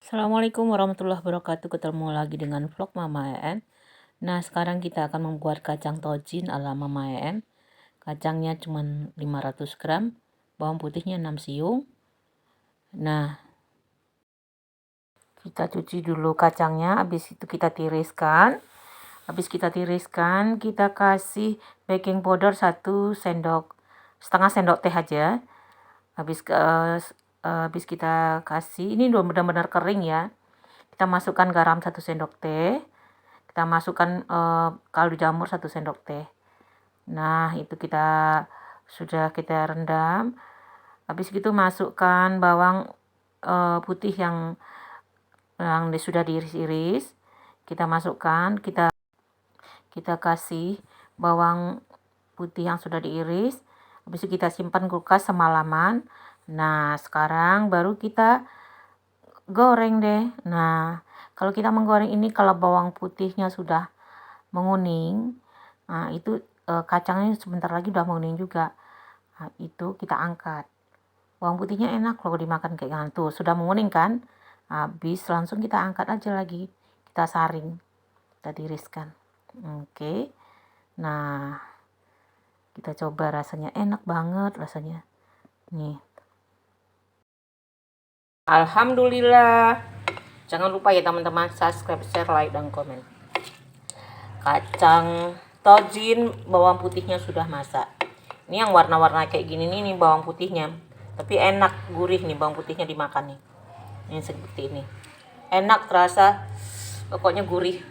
Assalamualaikum warahmatullahi wabarakatuh. Ketemu lagi dengan vlog Mama En. Nah, sekarang kita akan membuat kacang tojin ala Mama En. Kacangnya cuma 500 gram, bawang putihnya 6 siung. Nah, kita cuci dulu kacangnya, habis itu kita tiriskan. Habis kita tiriskan, kita kasih baking powder 1,5 sendok teh aja. Habis kita kasih, ini udah benar-benar kering ya. Kita masukkan garam 1 sendok teh. Kita masukkan kaldu jamur 1 sendok teh. Nah, itu sudah kita rendam. Habis itu masukkan bawang putih yang sudah diiris-iris. Kita masukkan, kita kasih bawang putih yang sudah diiris. Habis itu kita simpan kulkas semalaman. Nah, sekarang baru kita goreng deh. Nah, kalau kita menggoreng ini, kalau bawang putihnya sudah menguning, nah itu kacangnya sebentar lagi udah menguning juga. Nah, itu kita angkat. Bawang putihnya enak kalau dimakan kayak gitu. Sudah menguning kan? Habis langsung kita angkat aja lagi. Kita saring, kita tiriskan. Oke. Nah, kita coba, rasanya enak banget rasanya. Nih. Alhamdulillah. Jangan lupa ya teman-teman, subscribe, share, like, dan komen. Kacang tojin bawang putihnya sudah masak. Ini yang warna-warna kayak gini nih bawang putihnya. Tapi enak, gurih nih bawang putihnya dimakan nih. Ini seperti ini. Enak, terasa, pokoknya gurih.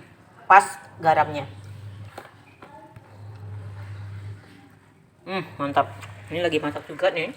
Pas garamnya. Mantap. Ini lagi masak juga nih.